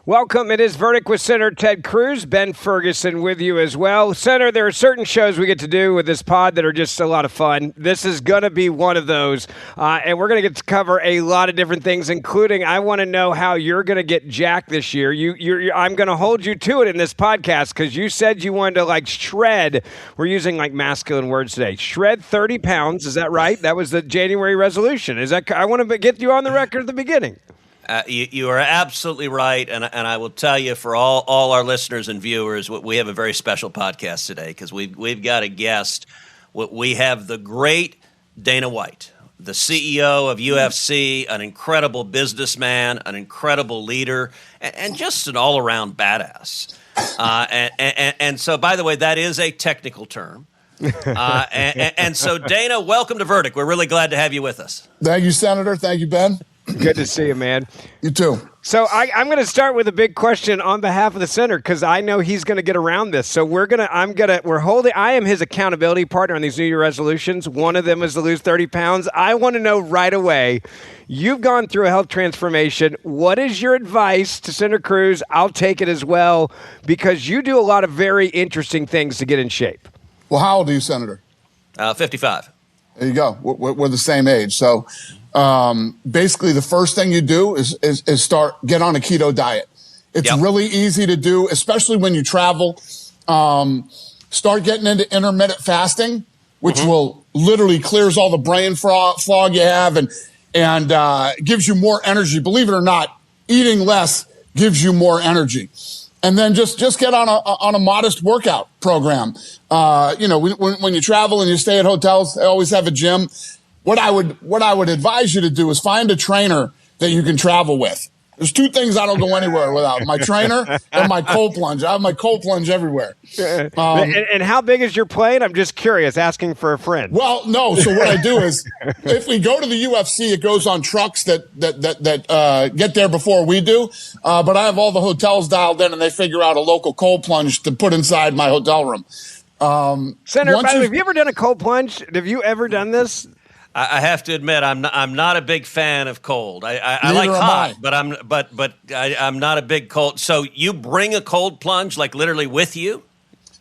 Welcome. It is Verdict with Senator Ted Cruz. Ben Ferguson with you as well. Senator, there are certain shows we get to do with this pod that are just a lot of fun. This is going to be one of those. And we're going to get to cover a lot of different things, including I want to know how you're going to get jacked this year. I'm going to hold you to it in this podcast because you said you wanted to shred. We're using masculine words today. Shred 30 pounds. Is that right? That was the January resolution. I want to get you on the record at the beginning. You are absolutely right, and I will tell you for all our listeners and viewers, we have a very special podcast today because we've got a guest. We have the great Dana White, the CEO of UFC, an incredible businessman, an incredible leader, and just an all-around badass. And so, by the way, that is a technical term. And so, Dana, welcome to Verdict. We're really glad to have you with us. Thank you, Senator. Thank you, Ben. Good to see you, man. You too. So I'm going to start with a big question on behalf of the senator because I know he's going to get around this. So I am his accountability partner on these New Year resolutions. One of them is to lose 30 pounds. I want to know right away, you've gone through a health transformation. What is your advice to Senator Cruz? I'll take it as well because you do a lot of very interesting things to get in shape. Well, how old are you, Senator? 55. There you go. We're the same age. So basically the first thing you do is get on a keto diet. It's really easy to do, especially when you travel. Start getting into intermittent fasting, which will literally clears all the brain fog you have and gives you more energy. Believe it or not, eating less gives you more energy. And then just get on a modest workout program. When you travel and you stay at hotels, they always have a gym. What I would advise you to do is find a trainer that you can travel with. There's two things I don't go anywhere without: my trainer and my cold plunge. I have my cold plunge everywhere. And how big is your plane? I'm just curious, asking for a friend. Well, no. So what I do is, if we go to the UFC, it goes on trucks that get there before we do. But I have all the hotels dialed in, and they figure out a local cold plunge to put inside my hotel room. Senator, by the way, have you ever done a cold plunge? Have you ever done this? I have to admit, I'm not a big fan of cold. I like hot, but I'm not a big cold. So you bring a cold plunge, literally with you?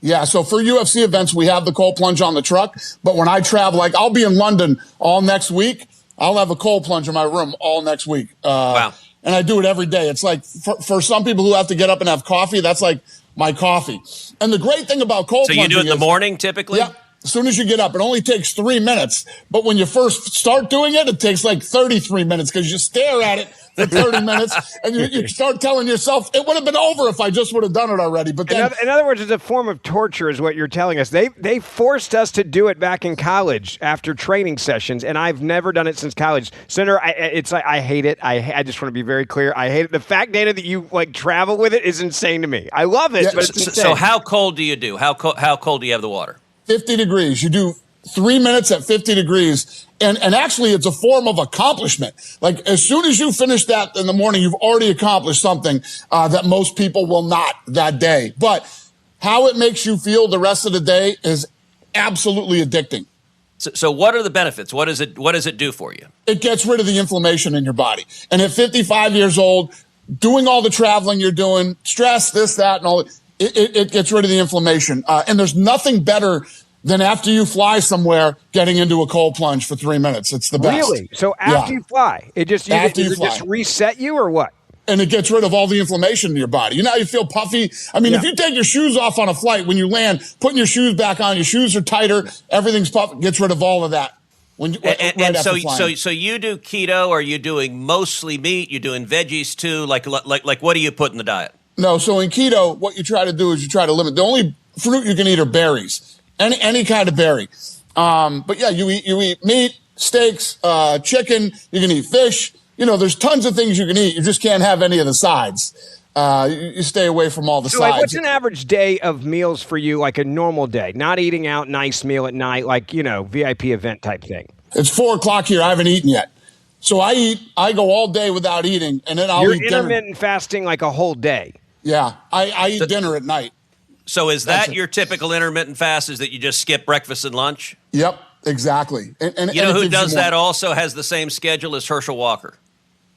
Yeah. So for UFC events, we have the cold plunge on the truck. But when I travel, I'll be in London all next week. I'll have a cold plunge in my room all next week. Wow. And I do it every day. It's for some people who have to get up and have coffee, that's like my coffee. And the great thing about cold plunging So you do it in the morning typically? Yeah. As soon as you get up, it only takes 3 minutes. But when you first start doing it, it takes 33 minutes because you stare at it for 30 minutes and you start telling yourself, it would have been over if I just would have done it already. But then, in other words, it's a form of torture is what you're telling us. They forced us to do it back in college after training sessions, and I've never done it since college. Senator, I hate it. I just want to be very clear. I hate it. The fact, Dana, that you travel with it is insane to me. I love it, but it's insane. So how cold do you do? How cold do you have the water? 50 degrees. You do 3 minutes at 50 degrees. And actually, it's a form of accomplishment. As soon as you finish that in the morning, you've already accomplished something that most people will not that day. But how it makes you feel the rest of the day is absolutely addicting. So what are the benefits? What does it do for you? It gets rid of the inflammation in your body. And at 55 years old, doing all the traveling you're doing, stress, this, that, and all, it gets rid of the inflammation. And there's nothing better than after you fly somewhere, getting into a cold plunge for 3 minutes. It's the best. Really? So after you fly, it just reset you or what? And it gets rid of all the inflammation in your body. You know how you feel puffy? I mean, if you take your shoes off on a flight, when you land, putting your shoes back on, your shoes are tighter, everything's puffy, gets rid of all of that. So you do keto? Are you doing mostly meat? You're doing veggies too? Like what do you put in the diet? No, so in keto, what you try to do is you try to limit. The only fruit you can eat are berries, any kind of berry. But yeah, you eat meat, steaks, chicken. You can eat fish. There's tons of things you can eat. You just can't have any of the sides. You stay away from all the sides. What's an average day of meals for you, like a normal day? Not eating out, nice meal at night, VIP event type thing. It's 4:00 here. I haven't eaten yet. So I go all day without eating, and then I'll eat dinner. You're intermittent fasting like a whole day. Yeah, I eat dinner at night. So is that your typical intermittent fast, is that you just skip breakfast and lunch? Yep, exactly. And you know who does that also has the same schedule as Herschel Walker?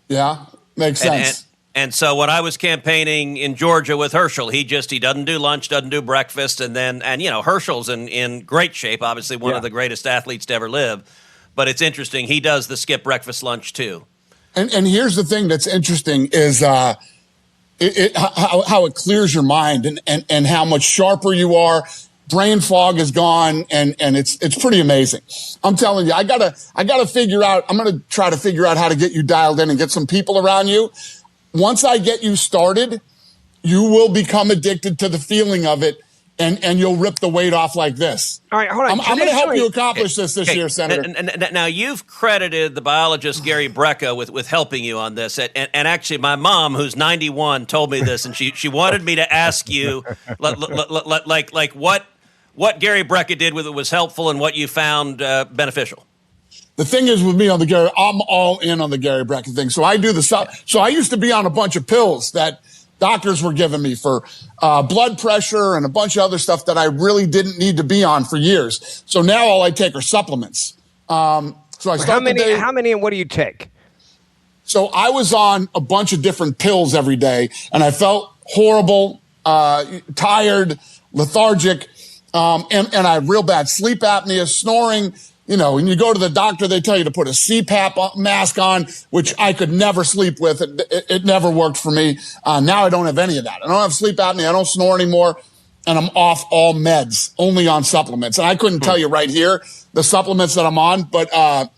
Yeah, makes sense. And so when I was campaigning in Georgia with Herschel, he doesn't do lunch, doesn't do breakfast. And Herschel's in great shape, obviously one of the greatest athletes to ever live. But it's interesting. He does the skip breakfast lunch too. And here's the thing that's interesting is how it clears your mind and how much sharper you are. Brain fog is gone, and it's pretty amazing. I'm telling you, I gotta figure out. I'm gonna try to figure out how to get you dialed in and get some people around you. Once I get you started, you will become addicted to the feeling of it, and you'll rip the weight off like this. All right, hold on. I'm going to help you accomplish this year, Senator. Now, you've credited the biologist Gary Brecka with helping you on this. And actually, my mom, who's 91, told me this, and she wanted me to ask you, like what Gary Brecka did with it was helpful and what you found beneficial. The thing is with me on the Gary, I'm all in on the Gary Brecka thing. So I do the stuff. So I used to be on a bunch of pills that doctors were giving me for blood pressure and a bunch of other stuff that I really didn't need to be on for years. So now all I take are supplements. So I start how many and what do you take? So I was on a bunch of different pills every day, and I felt horrible, tired, lethargic, and I have real bad sleep apnea, snoring. When you go to the doctor, they tell you to put a CPAP mask on, which I could never sleep with. It never worked for me. Now I don't have any of that. I don't have sleep apnea. I don't snore anymore. And I'm off all meds, only on supplements. And I couldn't tell you right here the supplements that I'm on. But I'll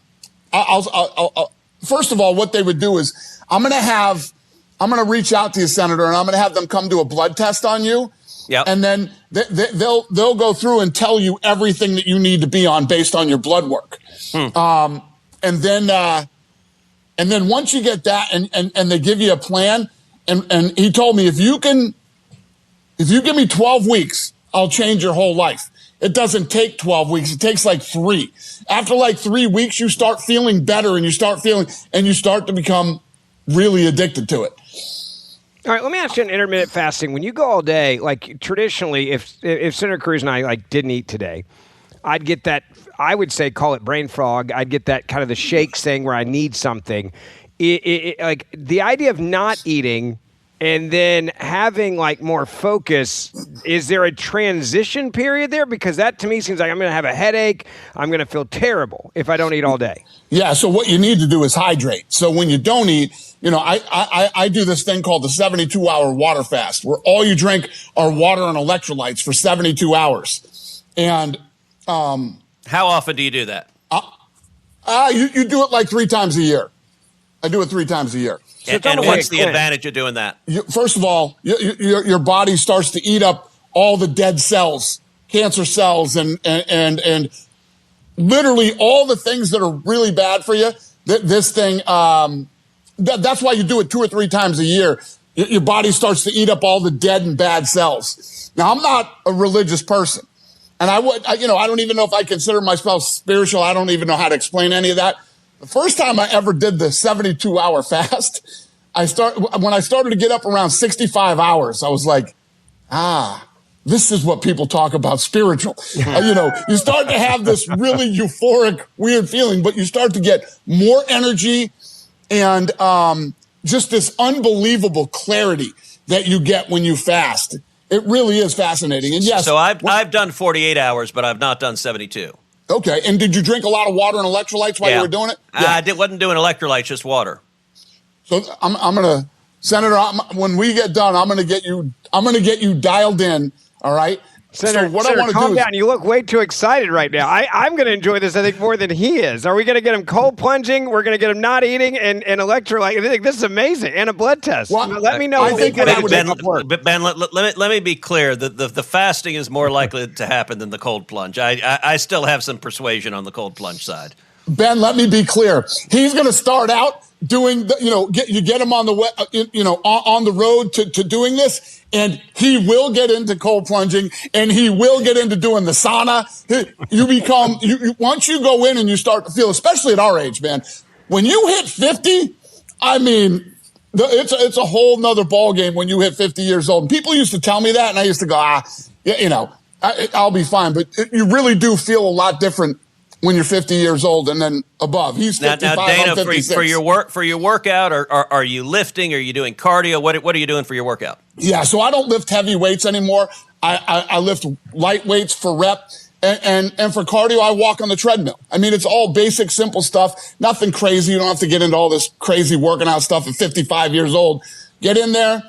first of all, what they would do is I'm going to reach out to you, Senator, and I'm going to have them come do a blood test on you. Yep. And then they'll go through and tell you everything that you need to be on based on your blood work. And then once you get that and they give you a plan, and he told me, if you give me 12 weeks, I'll change your whole life. It doesn't take 12 weeks. It takes like 3. After like 3 weeks, you start feeling better and you start to become really addicted to it. All right, let me ask you on intermittent fasting. When you go all day, like traditionally, if Senator Cruz and I didn't eat today, I'd get that, I would say, call it brain fog. I'd get that kind of the shakes thing where I need something. Like the idea of not eating and then having like more focus, is there a transition period there? Because that to me seems like I'm going to have a headache. I'm going to feel terrible if I don't eat all day. Yeah, so what you need to do is hydrate. So when you don't eat, I do this thing called the 72-hour water fast, where all you drink are water and electrolytes for 72 hours. And how often do you do that? You do it like 3 times a year. I do it 3 times a year. And what's the advantage of doing that? First of all, your body starts to eat up all the dead cells, cancer cells, and literally all the things that are really bad for you. This thing, that's why you do it 2 or 3 times a year. Your body starts to eat up all the dead and bad cells. Now, I'm not a religious person, and I don't even know if I consider myself spiritual. I don't even know how to explain any of that. The first time I ever did the 72-hour fast, when I started to get up around 65 hours, I was like, this is what people talk about spiritual. You start to have this really euphoric, weird feeling, but you start to get more energy and just this unbelievable clarity that you get when you fast. It really is fascinating. And yes, so I've done 48 hours, but I've not done 72. Okay. And did you drink a lot of water and electrolytes while you were doing it? Yeah. I wasn't doing electrolytes, just water. So I'm going to, Senator, when we get done, I'm going to get you dialed in. All right. Senator, calm down. You look way too excited right now. I'm going to enjoy this, I think, more than he is. Are we going to get him cold plunging? We're going to get him not eating and electrolyte. I think this is amazing. And a blood test. Well, let me know. Ben, let me be clear. The fasting is more likely to happen than the cold plunge. I still have some persuasion on the cold plunge side. Ben, let me be clear. He's going to start out doing get him on the on the road to doing this, and he will get into cold plunging, and he will get into doing the sauna. Once you go in and you start to feel, especially at our age, man, when you hit 50, I mean, it's a whole nother ball game when you hit 50 years old. And people used to tell me that, and I used to go, I'll be fine. But you really do feel a lot different when you're 50 years old and then above. He's 55, now Dana, I'm 56. for your workout, are you lifting? Are you doing cardio? What are you doing for your workout? Yeah, so I don't lift heavy weights anymore. I lift light weights for rep. And for cardio, I walk on the treadmill. I mean, it's all basic, simple stuff. Nothing crazy. You don't have to get into all this crazy working out stuff at 55 years old. Get in there.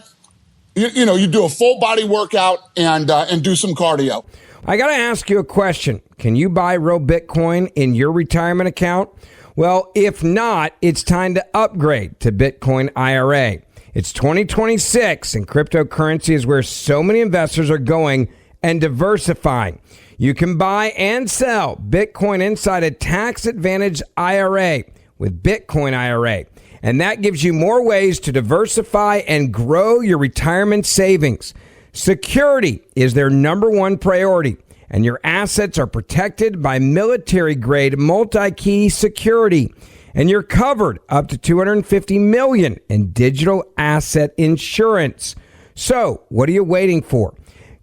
You do a full body workout and do some cardio. I got to ask you a question. Can you buy real Bitcoin in your retirement account? Well, if not, it's time to upgrade to Bitcoin IRA. It's 2026, and cryptocurrency is where so many investors are going and diversifying. You can buy and sell Bitcoin inside a tax-advantaged IRA with Bitcoin IRA. And that gives you more ways to diversify and grow your retirement savings. Security is their number one priority, and your assets are protected by military-grade multi-key security. And you're covered up to $250 million in digital asset insurance. So, what are you waiting for?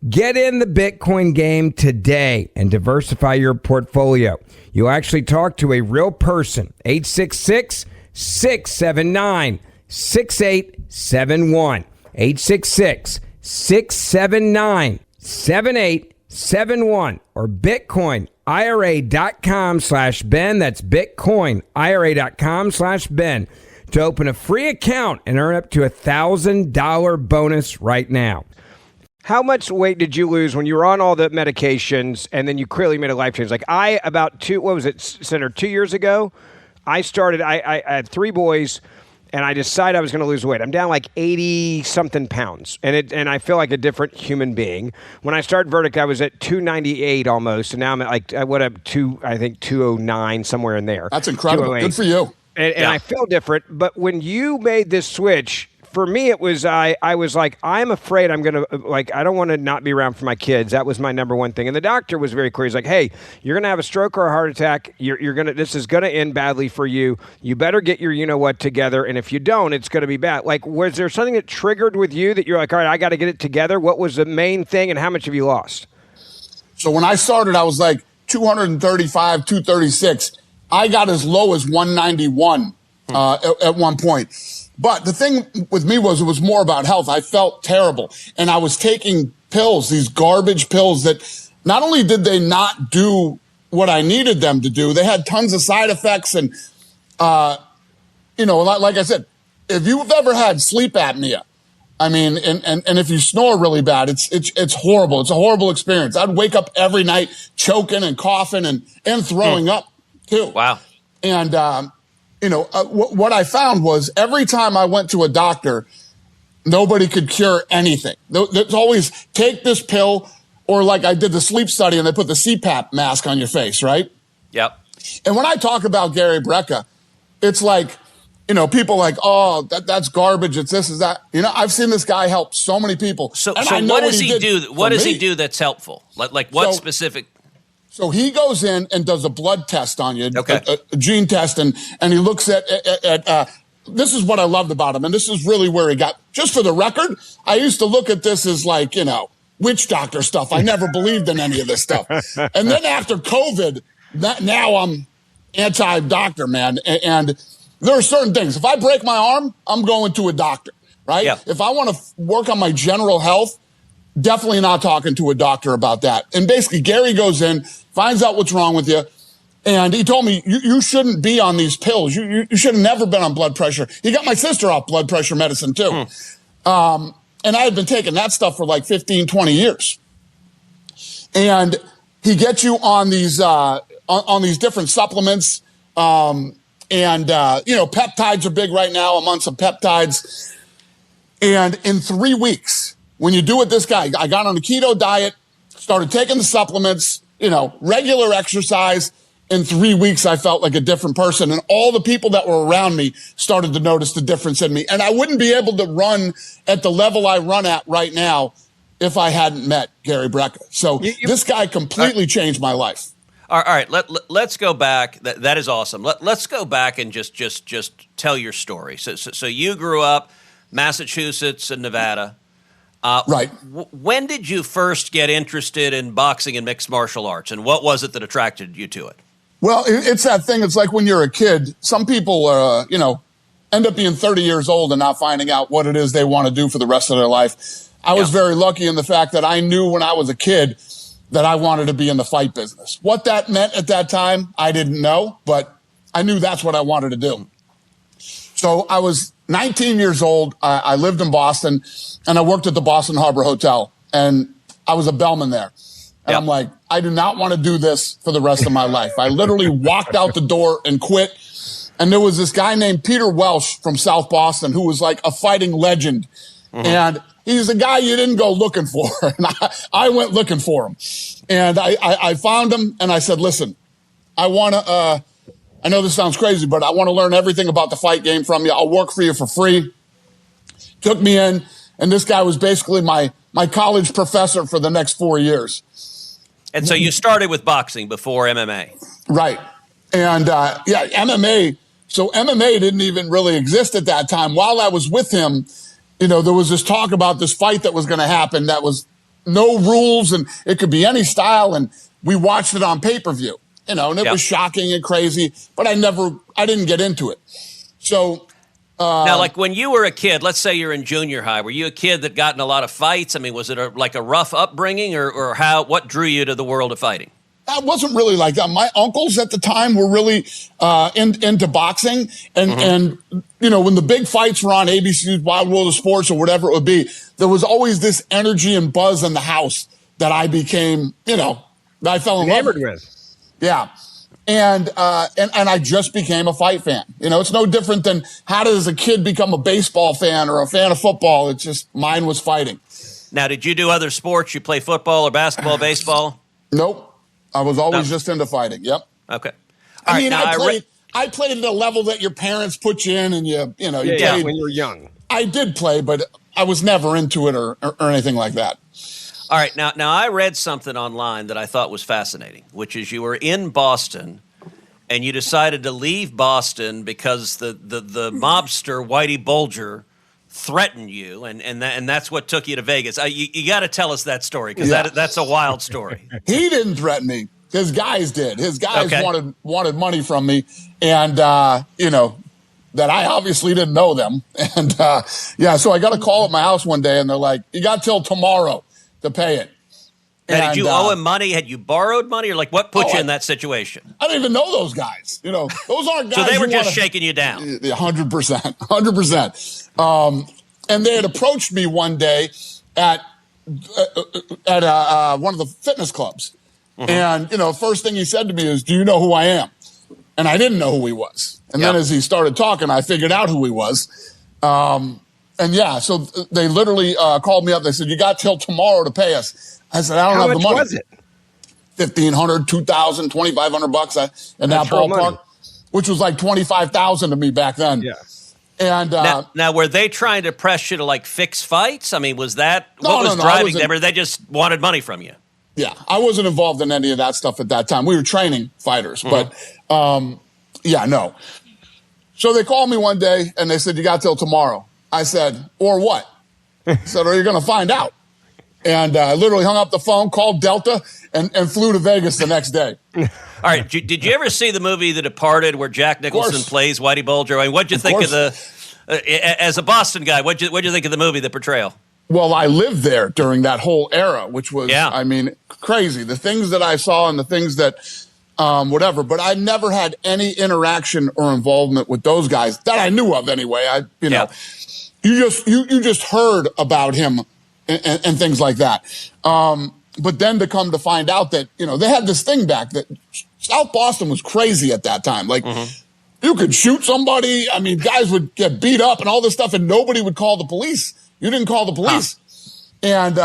Get in the Bitcoin game today and diversify your portfolio. You'll actually talk to a real person. 866-679-6871. 866-679-7871 or bitcoinira.com/Ben. That's bitcoinira.com/Ben to open a free account and earn up to $1,000 bonus right now. How much weight did you lose when you were on all the medications and then you clearly made a life change? Like about 2 years ago, I had 3 boys and I decided I was going to lose weight. I'm down like 80 something pounds and I feel like a different human being. When I started Verdict, I was at 298 almost. And now I'm at like, 209, somewhere in there. That's incredible. Good for you. And I feel different. But when you made this switch, for me, it was I was like, I'm afraid I'm going to, I don't want to not be around for my kids. That was my number one thing. And the doctor was very clear. He's like, hey, you're going to have a stroke or a heart attack. This is going to end badly for you. You better get your you-know-what together. And if you don't, it's going to be bad. Like, was there something that triggered with you that you're like, all right, I got to get it together? What was the main thing and how much have you lost? So when I started, I was like 235, 236. I got as low as 191 at one point. But the thing with me was it was more about health. I felt terrible. And I was taking pills, these garbage pills that not only did they not do what I needed them to do, they had tons of side effects. And, like I said, if you've ever had sleep apnea, I mean, and if you snore really bad, it's horrible. It's a horrible experience. I'd wake up every night choking and coughing and throwing up too. Wow. And, what I found was every time I went to a doctor, nobody could cure anything. There's always take this pill, or like I did the sleep study and they put the CPAP mask on your face, right? Yep. And when I talk about Gary Brecka, it's like, people like, oh, that's garbage. It's this, is that. I've seen this guy help so many people. So what does he do? What does he do that's helpful? Like what specific? So he goes in and does a blood test on you, okay. a gene test, and he looks at this is what I loved about him, and this is really where he got. Just for the record, I used to look at this as like, witch doctor stuff. I never believed in any of this stuff. And then after COVID, now I'm anti-doctor, man. And there are certain things. If I break my arm, I'm going to a doctor, right? Yeah. If I want to work on my general health, definitely not talking to a doctor about that. And basically, Gary goes in, finds out what's wrong with you, and he told me, you shouldn't be on these pills. You should have never been on blood pressure. He got my sister off blood pressure medicine, too. And I had been taking that stuff for like 15, 20 years. And he gets you on these different supplements. Peptides are big right now. I'm on some peptides. And in 3 weeks, when you do it, this guy, I got on a keto diet, started taking the supplements, regular exercise. In 3 weeks, I felt like a different person. And all the people that were around me started to notice the difference in me. And I wouldn't be able to run at the level I run at right now if I hadn't met Gary Brecka. So this guy completely changed my life. All right, let's go back. That is awesome. Let's go back and just tell your story. So you grew up Massachusetts and Nevada. Right. When did you first get interested in boxing and mixed martial arts, and what was it that attracted you to it? Well, it's that thing. It's like when you're a kid, some people, end up being 30 years old and not finding out what it is they want to do for the rest of their life. I was very lucky in the fact that I knew when I was a kid that I wanted to be in the fight business. What that meant at that time, I didn't know, but I knew that's what I wanted to do. So I was 19 years old. I lived in Boston, and I worked at the Boston Harbor Hotel, and I was a bellman there. And I'm like, I do not want to do this for the rest of my life. I literally walked out the door and quit. And there was this guy named Peter Welsh from South Boston who was like a fighting legend. And he's a guy you didn't go looking for. And I went looking for him. And I found him, and I said, listen, I want to, I know this sounds crazy, but I want to learn everything about the fight game from you. I'll work for you for free. Took me in, and this guy was basically my college professor for the next 4 years. And so you started with boxing before MMA. Right. And MMA. So MMA didn't even really exist at that time. While I was with him, there was this talk about this fight that was going to happen that was no rules, and it could be any style. And we watched it on pay-per-view, and it was shocking and crazy, but I didn't get into it. So now, like when you were a kid, let's say you're in junior high, were you a kid that got in a lot of fights? I mean, was it like a rough upbringing, or what drew you to the world of fighting? I wasn't really like that. My uncles at the time were really into boxing. And when the big fights were on ABC's Wild World of Sports or whatever it would be, there was always this energy and buzz in the house that I became, that I fell in love with. Yeah. And I just became a fight fan. It's no different than how does a kid become a baseball fan or a fan of football? It's just mine was fighting. Now, did you do other sports? You play football or basketball, baseball? Nope. I was always just into fighting. Yep. Okay. I played at a level that your parents put you in, and you played when you were young. I did play, but I was never into it or anything like that. All right. Now I read something online that I thought was fascinating, which is you were in Boston and you decided to leave Boston because the mobster Whitey Bulger threatened you, and that's what took you to Vegas. You got to tell us that story, because that's a wild story. He didn't threaten me. His guys did. His guys wanted money from me, and that I obviously didn't know them. And so I got a call at my house one day, and they're like, "You got till tomorrow to pay it." Now, did you owe him money? Had you borrowed money, or like what put you in that situation? I don't even know those guys. Those aren't guys. So they were just shaking you down. 100%. And they had approached me one day at one of the fitness clubs. And, first thing he said to me is, "Do you know who I am?" And I didn't know who he was. And then as he started talking, I figured out who he was. So they literally called me up. They said, "You got till tomorrow to pay us." I said, "I don't have the money." How much was it? $1,500, $2,000, $2,500 in that ballpark, which was like $25,000 to me back then. Yeah. And now, were they trying to press you to like fix fights? I mean, was that what was driving them, or they just wanted money from you? Yeah, I wasn't involved in any of that stuff at that time. We were training fighters, but no. So they called me one day and they said, "You got till tomorrow." I said, "Or what?" I said, "Are you going to find out?" And I literally hung up the phone, called Delta, and flew to Vegas the next day. All right. Did you ever see the movie The Departed, where Jack Nicholson plays Whitey Bulger? I mean, what'd you think of as a Boston guy, what'd you think of the movie, the portrayal? Well, I lived there during that whole era, which was, crazy. The things that I saw and the things that, whatever. But I never had any interaction or involvement with those guys that I knew of anyway. You just heard about him and things like that. But then to come to find out that, they had this thing back that South Boston was crazy at that time. Like, you could shoot somebody. I mean, guys would get beat up and all this stuff, and nobody would call the police. You didn't call the police. And,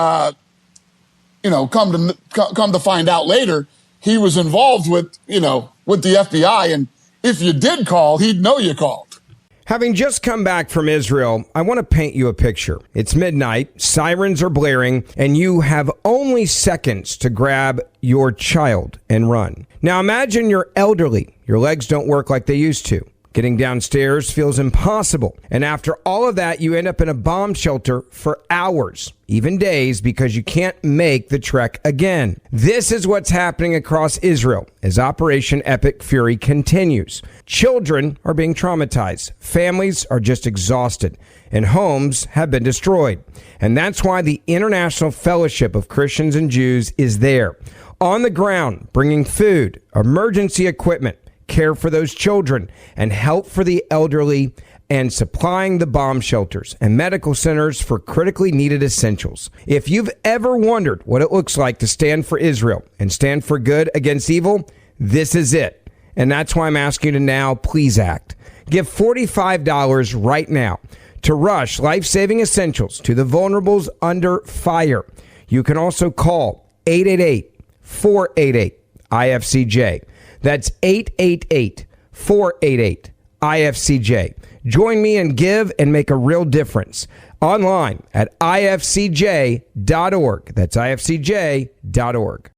come to find out later, he was involved with the FBI. And if you did call, he'd know you called. Having just come back from Israel, I want to paint you a picture. It's midnight, sirens are blaring, and you have only seconds to grab your child and run. Now imagine you're elderly. Your legs don't work like they used to. Getting downstairs feels impossible. And after all of that, you end up in a bomb shelter for hours, even days, because you can't make the trek again. This is what's happening across Israel as Operation Epic Fury continues. Children are being traumatized. Families are just exhausted. And homes have been destroyed. And that's why the International Fellowship of Christians and Jews is there, on the ground, bringing food, emergency equipment, care for those children, and help for the elderly, and supplying the bomb shelters and medical centers for critically needed essentials. If you've ever wondered what it looks like to stand for Israel and stand for good against evil, this is it. And that's why I'm asking you to now please act. Give $45 right now to rush life-saving essentials to the vulnerables under fire. You can also call 888-488-IFCJ. That's 888-488-IFCJ. Join me and give and make a real difference online at ifcj.org. That's ifcj.org.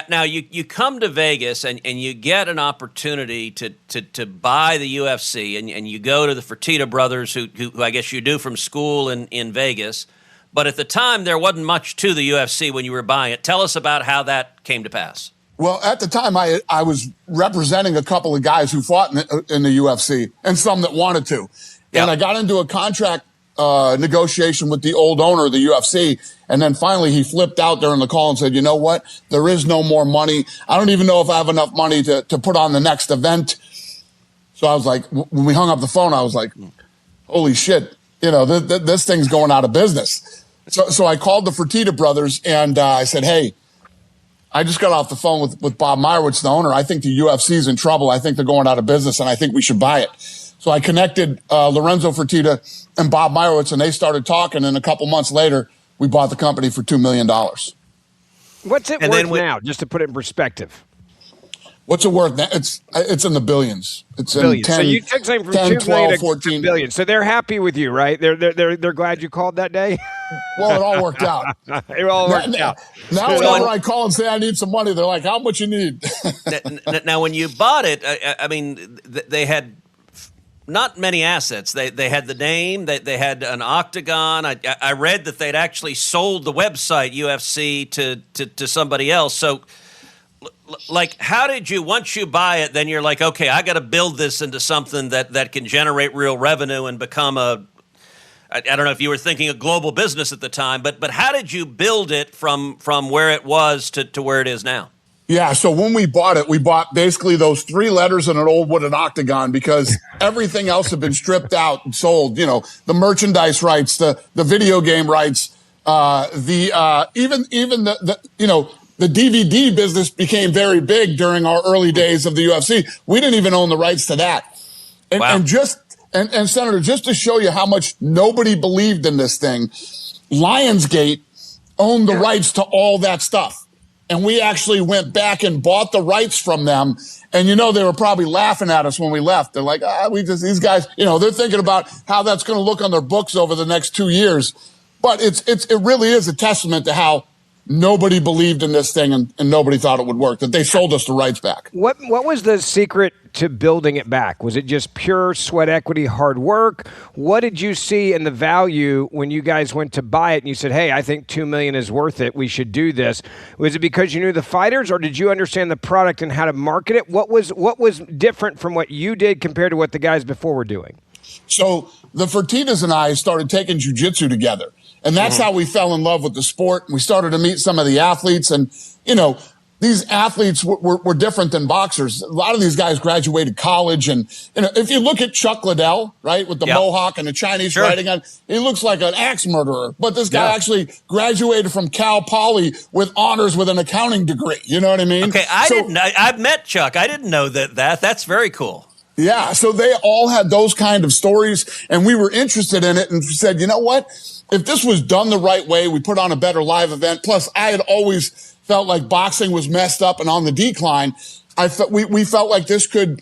Now you come to Vegas and you get an opportunity to buy the UFC, and you go to the Fertitta brothers, who I guess you do from school in Vegas. But at the time, there wasn't much to the UFC when you were buying it. Tell us about how that came to pass. Well, at the time, I was representing a couple of guys who fought in the UFC and some that wanted to. Yep. And I got into a contract negotiation with the old owner of the UFC. And then finally he flipped out during the call and said, you know what? There is no more money. I don't even know if I have enough money to put on the next event. So I was like, when we hung up the phone, I was like, holy shit, you know, this thing's going out of business. So I called the Fertitta brothers and I said, hey, I just got off the phone with Bob Maher, the owner. I think the UFC's in trouble. I think they're going out of business, and I think we should buy it. So I connected Lorenzo Fertitta and Bob Meyerowitz, and they started talking. And a couple months later, we bought the company for $2 million. What's it worth now, just to put it in perspective? What's it worth now? It's in the billions. It's billions. In 10, so you took something from 10, 2 million 12, to 14 billion. So they're happy with you, right? They're glad you called that day. Well, it all worked out. It all worked out. Now, whenever I call and say I need some money, they're like, "How much you need?" Now, when you bought it, I mean, they had not many assets. They had the name. They had an octagon. I read that they'd actually sold the website UFC to somebody else. So, like, how did you, once you buy it, then you're like, okay, I got to build this into something that can generate real revenue and become I don't know if you were thinking a global business at the time, but how did you build it from where it was to where it is now? Yeah, so when we bought it, we bought basically those 3 letters and an old wooden octagon, because everything else had been stripped out and sold. You know, the merchandise rights, the video game rights, even the DVD business became very big during our early days of the UFC. We didn't even own the rights to that. And, wow. and Senator, just to show you how much nobody believed in this thing, Lionsgate owned the rights to all that stuff. And we actually went back and bought the rights from them. And, you know, they were probably laughing at us when we left. They're like, these guys, you know, they're thinking about how that's going to look on their books over the next 2 years. But it really is a testament to how nobody believed in this thing and nobody thought it would work, that they sold us the rights back. What was the secret to building it back? Was it just pure sweat equity, hard work? What did you see in the value when you guys went to buy it and you said, hey, I think $2 million is worth it, we should do this? Was it because you knew the fighters, or did you understand the product and how to market it? What was different from what you did compared to what the guys before were doing? So the Fertittas and I started taking jiu-jitsu together. And that's how we fell in love with the sport. We started to meet some of the athletes. And, you know, these athletes were different than boxers. A lot of these guys graduated college. And, you know, if you look at Chuck Liddell, right, with the mohawk and the Chinese writing on, he looks like an axe murderer. But this guy actually graduated from Cal Poly with honors with an accounting degree. You know what I mean? Okay, I've met Chuck. I didn't know that. That's very cool. Yeah, so they all had those kind of stories, and we were interested in it and said, you know what? If this was done the right way, we put on a better live event. Plus, I had always felt like boxing was messed up and on the decline. We felt like this could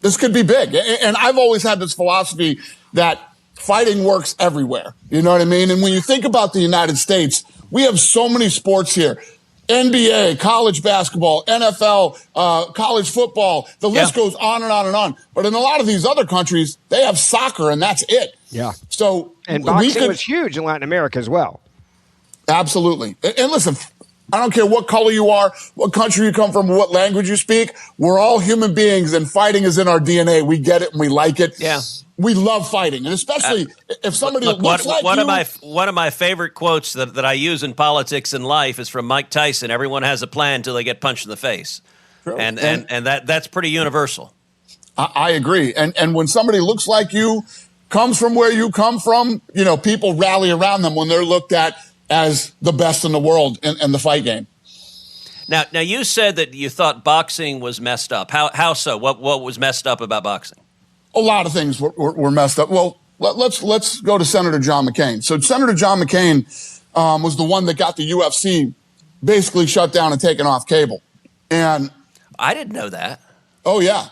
be big. And I've always had this philosophy that fighting works everywhere. You know what I mean? And when you think about the United States, we have so many sports here. NBA, college basketball, NFL, college football. The list goes on and on and on. But in a lot of these other countries, they have soccer, and that's it. Yeah. So and boxing was huge in Latin America as well. Absolutely. And listen, I don't care what color you are, what country you come from, what language you speak. We're all human beings, and fighting is in our DNA. We get it and we like it. Yeah. We love fighting, and especially if somebody looks like one you. One of my favorite quotes that I use in politics and life is from Mike Tyson. Everyone has a plan until they get punched in the face. True. And that's pretty universal. I agree. And when somebody looks like you, comes from where you come from, people rally around them when they're looked at as the best in the world in the fight game. Now you said that you thought boxing was messed up. How so? What was messed up about boxing? A lot of things were messed up. Well, let's go to Senator John McCain. So Senator John McCain was the one that got the UFC basically shut down and taken off cable. And I didn't know that. Oh yeah.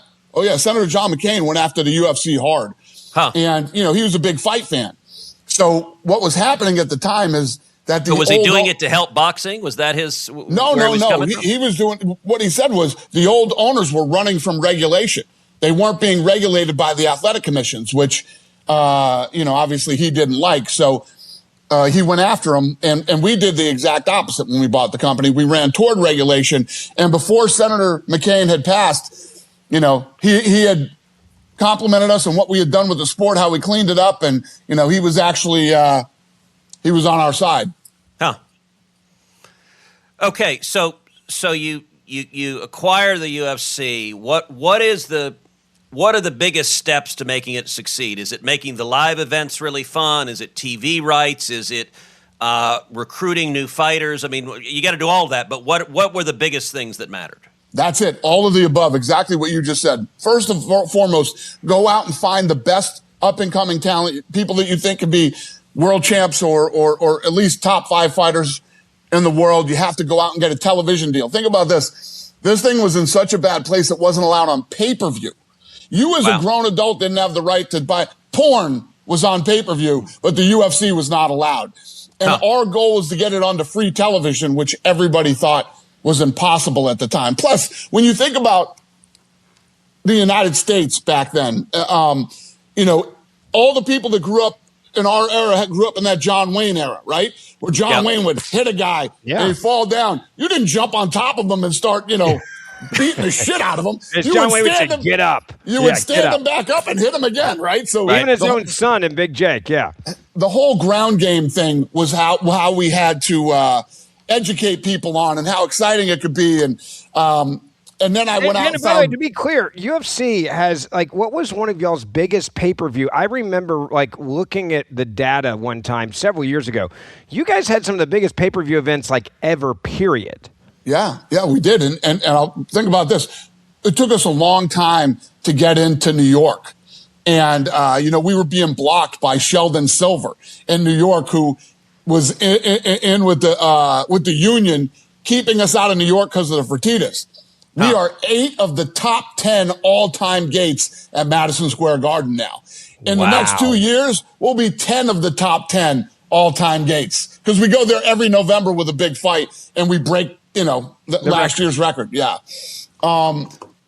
Senator John McCain went after the UFC hard. Huh. And he was a big fight fan. So what was happening at the time is that was he doing it to help boxing? Was that his? No. He was doing what he said was the old owners were running from regulation. They weren't being regulated by the athletic commissions, which, obviously he didn't like. So he went after them, and we did the exact opposite when we bought the company. We ran toward regulation. And before Senator McCain had passed, he had complimented us on what we had done with the sport, how we cleaned it up. And, he was actually, he was on our side. Huh. Okay. So you acquire the UFC. What are the biggest steps to making it succeed? Is it making the live events really fun? Is it TV rights? Is it recruiting new fighters? I mean, you got to do all that, but what were the biggest things that mattered? That's it. All of the above. Exactly what you just said. First and foremost, go out and find the best up-and-coming talent, people that you think could be world champs or at least top 5 fighters in the world. You have to go out and get a television deal. Think about this. This thing was in such a bad place it wasn't allowed on pay-per-view. You as a grown adult didn't have the right to buy. Porn was on pay-per-view, but the UFC was not allowed. And our goal was to get it onto free television, which everybody thought was impossible at the time. Plus, when you think about the United States back then, all the people that grew up in our era grew up in that John Wayne era, right? Where John Wayne would hit a guy and he'd fall down. You didn't jump on top of him and start, beating the shit out of him. John Wayne would say, get up. You would stand him back up and hit him again, right? So even his own son and Big Jake, the whole ground game thing was how we had to educate people on and how exciting it could be. And then I went out and found... To be clear, UFC has, what was one of y'all's biggest pay-per-view? I remember, looking at the data one time several years ago. You guys had some of the biggest pay-per-view events, ever, period. Yeah, we did. And I'll think about this. It took us a long time to get into New York. And, we were being blocked by Sheldon Silver in New York, who was in with the union, keeping us out of New York because of the Fertitas. We are 8 of the top 10 all-time gates at Madison Square Garden now. In the next 2 years, we'll be 10 of the top 10 all-time gates because we go there every November with a big fight and we break, last year's record. Yeah. All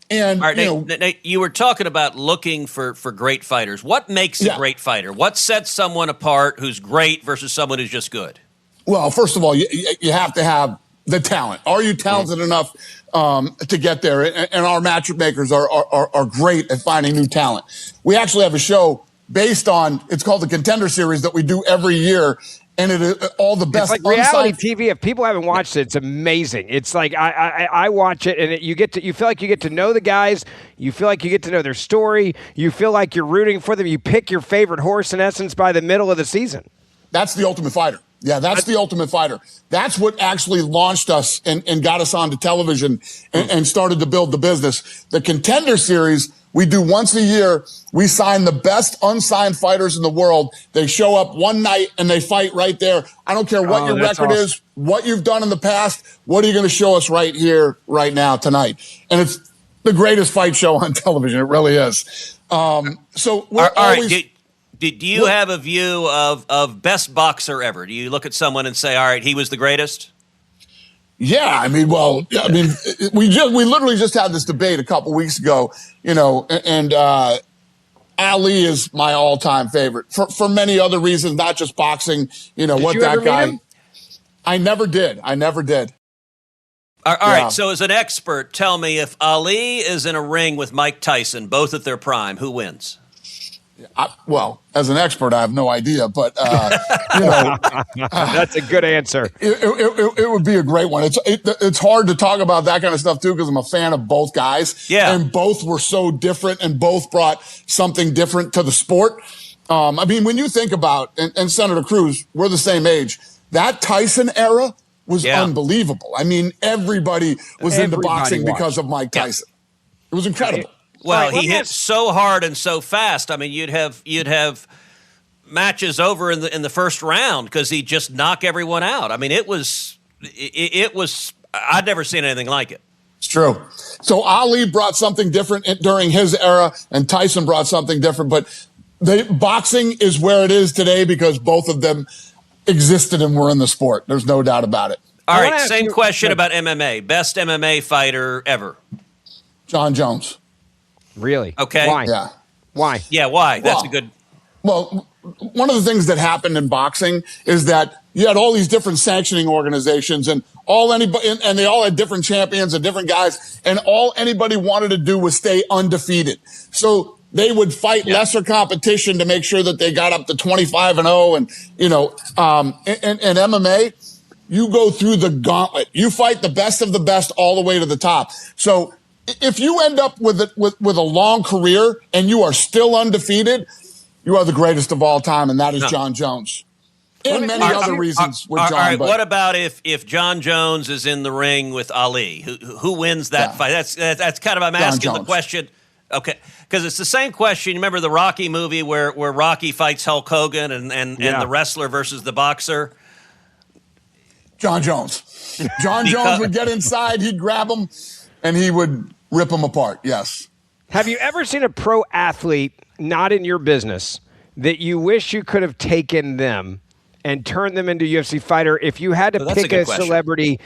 right, Nate, you were talking about looking for great fighters. What makes a great fighter? What sets someone apart who's great versus someone who's just good? Well, first of all, you have to have the talent. Are you talented enough to get there? And our matchmakers are great at finding new talent. We actually have a show based on, it's called the Contender Series that we do every year. And it is all the best. It's like reality TV. If people haven't watched it, it's amazing. It's like I watch it, and you feel like you get to know the guys. You feel like you get to know their story. You feel like you're rooting for them. You pick your favorite horse in essence by the middle of the season. That's the Ultimate Fighter. Yeah, that's the Ultimate Fighter. That's what actually launched us and got us onto television and started to build the business. The Contender Series we do once a year. We sign the best unsigned fighters in the world. They show up one night and they fight right there. I don't care what your record is, what you've done in the past. What are you going to show us right here, right now, tonight? And it's the greatest fight show on television. It really is. So we're always... Right. Do you have a view of best boxer ever? Do you look at someone and say, all right, he was the greatest? Yeah, I mean, we literally just had this debate a couple weeks ago, and Ali is my all-time favorite for many other reasons, not just boxing. Did you ever meet him? I never did. All right, so as an expert, tell me, if Ali is in a ring with Mike Tyson, both at their prime, who wins? As an expert, I have no idea, but that's a good answer. It would be a great one. It's hard to talk about that kind of stuff too, because I'm a fan of both guys. Yeah, and both were so different, and both brought something different to the sport. I mean, when you think about and Senator Cruz, we're the same age. That Tyson era was unbelievable. I mean, everybody was into boxing because of Mike Tyson. It was incredible. Well, he hit so hard and so fast. I mean, you'd have matches over in the first round because he'd just knock everyone out. I mean, it was I'd never seen anything like it. It's true. So Ali brought something different during his era, and Tyson brought something different. But boxing is where it is today because both of them existed and were in the sport. There's no doubt about it. All right, same question about MMA. Best MMA fighter ever? John Jones. Really? Okay. Why? Yeah. Why? Yeah, why? That's a good... Well, one of the things that happened in boxing is that you had all these different sanctioning organizations and they all had different champions and different guys, and all anybody wanted to do was stay undefeated. So they would fight lesser competition to make sure that they got up to 25-0. And, in MMA, you go through the gauntlet. You fight the best of the best all the way to the top. So if you end up with a long career and you are still undefeated, you are the greatest of all time, and that is John Jones. And many other reasons with John. All right, what about if John Jones is in the ring with Ali? Who wins that fight? That's kind of, I'm asking the question. Okay, because it's the same question. You remember the Rocky movie where Rocky fights Hulk Hogan and the wrestler versus the boxer? John Jones. John Jones would get inside, he'd grab him, and he would rip them apart, yes. Have you ever seen a pro athlete, not in your business, that you wish you could have taken them and turned them into a UFC fighter? If you had to pick a celebrity,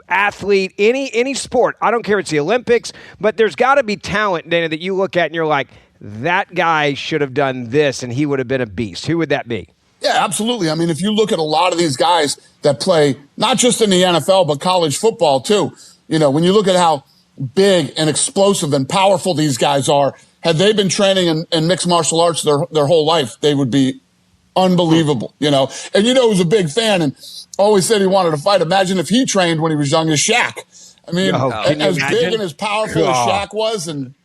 athlete, any sport, I don't care if it's the Olympics, but there's got to be talent, Dana, that you look at and you're like, that guy should have done this and he would have been a beast. Who would that be? Yeah, absolutely. I mean, if you look at a lot of these guys that play, not just in the NFL, but college football too, when you look at how big and explosive and powerful these guys are, had they been training in mixed martial arts their whole life, they would be unbelievable, And he was a big fan and always said he wanted to fight. Imagine if he trained when he was young as Shaq. I mean, as big and as powerful as Shaq was, and,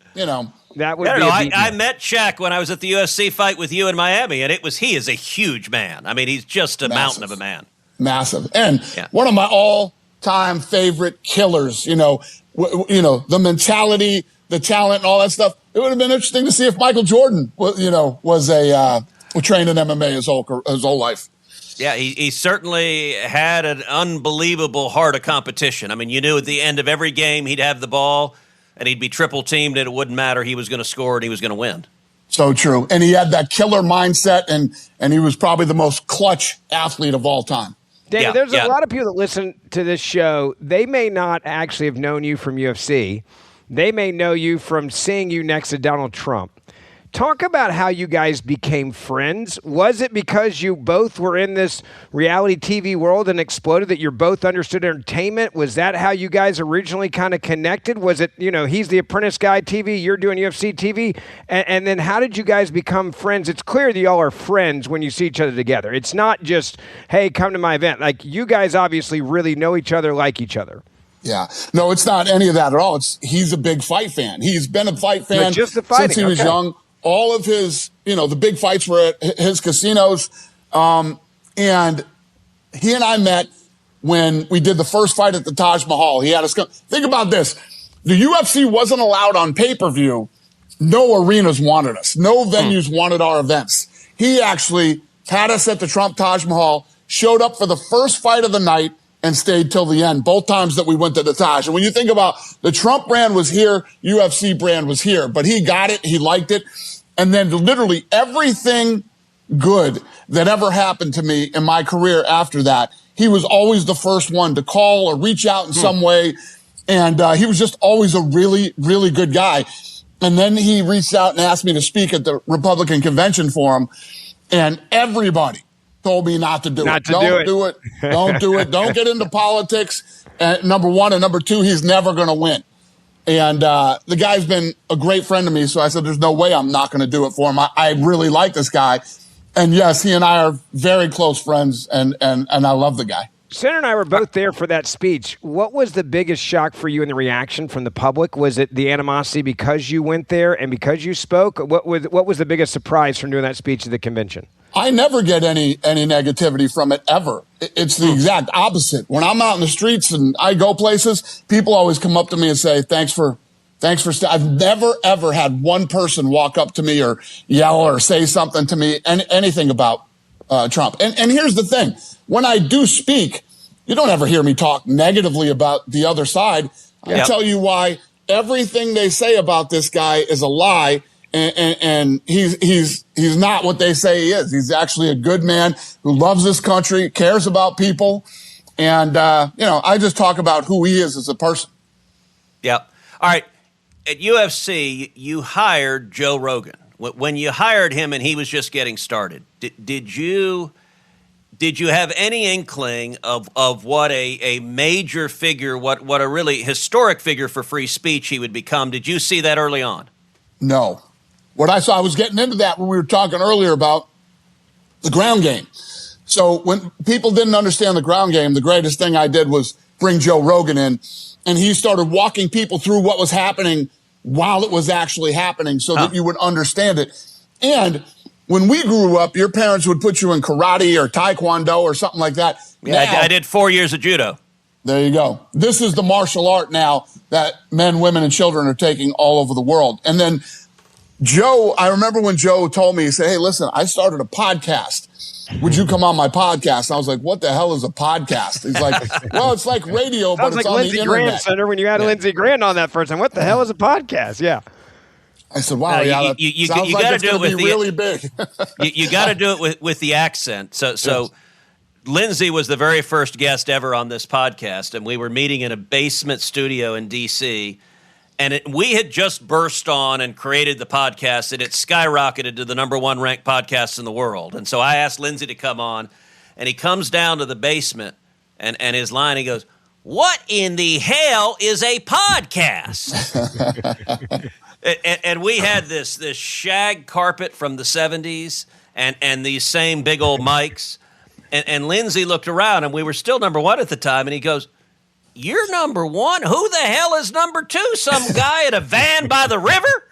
That would I met Shaq when I was at the UFC fight with you in Miami, and he is a huge man. I mean, he's just a mountain of a man. Massive. And one of my all-time favorite killers, the mentality, the talent, and all that stuff. It would have been interesting to see if Michael Jordan, was trained in MMA his whole life. Yeah, he certainly had an unbelievable heart of competition. I mean, you knew at the end of every game he'd have the ball and he'd be triple teamed and it wouldn't matter. He was going to score and he was going to win. So true. And he had that killer mindset, and he was probably the most clutch athlete of all time. Dana, there's a lot of people that listen to this show. They may not actually have known you from UFC. They may know you from seeing you next to Donald Trump. Talk about how you guys became friends. Was it because you both were in this reality TV world and exploded that you both understood entertainment? Was that how you guys originally kind of connected? Was it, he's the Apprentice guy TV, you're doing UFC TV? And then how did you guys become friends? It's clear that y'all are friends when you see each other together. It's not just, hey, come to my event. Like, you guys obviously really know each other, like each other. Yeah. No, it's not any of that at all. He's a big fight fan. He's been a fight fan since he was young. All of his, the big fights were at his casinos. And he and I met when we did the first fight at the Taj Mahal. He had us come. Think about this. The UFC wasn't allowed on pay-per-view. No arenas wanted us. No venues wanted our events. He actually had us at the Trump Taj Mahal, showed up for the first fight of the night, and stayed till the end, both times that we went to the Taj. And when you think about the Trump brand was here, UFC brand was here, but he got it, he liked it. And then literally everything good that ever happened to me in my career after that. He was always the first one to call or reach out in some way. And he was just always a really, really good guy. And then he reached out and asked me to speak at the Republican convention for him. And everybody told me not to do it. Don't do it. Don't do it. Don't get into politics. Number one. And number two, he's never going to win. And the guy's been a great friend to me. So I said, there's no way I'm not going to do it for him. I really like this guy. And yes, he and I are very close friends. And I love the guy. Senator and I were both there for that speech. What was the biggest shock for you in the reaction from the public? Was it the animosity because you went there and because you spoke? What was the biggest surprise from doing that speech at the convention? I never get any negativity from it ever. It's the exact opposite. When I'm out in the streets and I go places, people always come up to me and say, thanks for I've never, ever had one person walk up to me or yell or say something to me, anything about Trump. And here's the thing. When I do speak, you don't ever hear me talk negatively about the other side. I tell you why everything they say about this guy is a lie. And he's not what they say he is. He's actually a good man who loves this country, cares about people. And, I just talk about who he is as a person. Yep. All right. At UFC, you hired Joe Rogan. When you hired him and he was just getting started, did you have any inkling of what a major figure, what a really historic figure for free speech he would become? Did you see that early on? No. What I saw, I was getting into that when we were talking earlier about the ground game. So when people didn't understand the ground game, the greatest thing I did was bring Joe Rogan in, and he started walking people through what was happening while it was actually happening so that you would understand it. And when we grew up, your parents would put you in karate or taekwondo or something like that. Yeah, now, I did 4 years of judo. There you go. This is the martial art now that men, women, and children are taking all over the world. And then Joe, I remember when Joe told me, he said, hey, listen, I started a podcast. Would you come on my podcast? I was like, what the hell is a podcast? He's like, well, it's like radio, but it's like on Lindsey the internet. Graham, Senator, when you had Lindsey Graham on that first time. What the hell is a podcast? Yeah. I said, wow, yeah, you sounds you like gotta it's do it going to with be really big. you got to do it with the accent. So Yes. Lindsey was the very first guest ever on this podcast, and we were meeting in a basement studio in D.C., and we had just burst on and created the podcast, and it skyrocketed to the #1 ranked podcast in the world. And so I asked Lindsey to come on, and he comes down to the basement, and his line, he goes, what in the hell is a podcast? and we had this shag carpet from the 70s and these same big old mics. And Lindsey looked around, and we were still #1 at the time, and he goes, you're #1? Who the hell is #2? Some guy in a van by the river?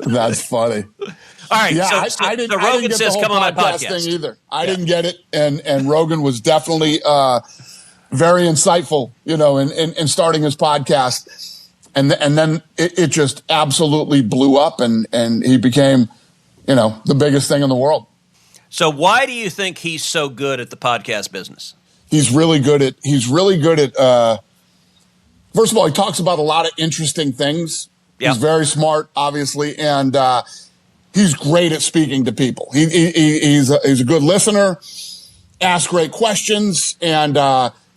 That's funny. All right, Yeah, so I didn't Rogan get says the whole come on my podcast podcast. thing either. I didn't get it, and Rogan was definitely very insightful, in starting his podcast, and then it just absolutely blew up, and he became, the biggest thing in the world. So why do you think he's so good at the podcast business? He's really good at, first of all, he talks about a lot of interesting things. Yep. He's very smart, obviously, and he's great at speaking to people. He's a good listener, asks great questions, and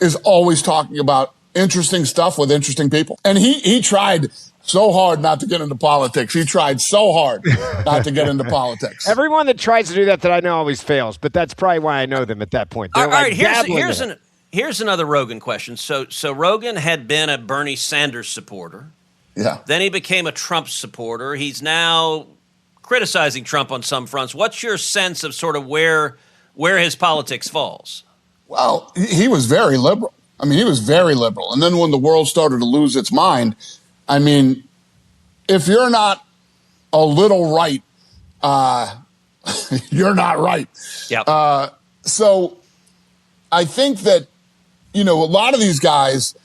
is always talking about interesting stuff with interesting people. And he tried so hard not to get into politics. He tried so hard not to get into politics. Everyone that tries to do that I know always fails, but that's probably why I know them at that point. They're All right, dabbling here's another Rogan question. So Rogan had been a Bernie Sanders supporter. Yeah. Then he became a Trump supporter. He's now criticizing Trump on some fronts. What's your sense of sort of where his politics falls? Well, he was very liberal. He was very liberal. And then when the world started to lose its mind, if you're not a little right, you're not right. Yeah. So I think that, a lot of these guys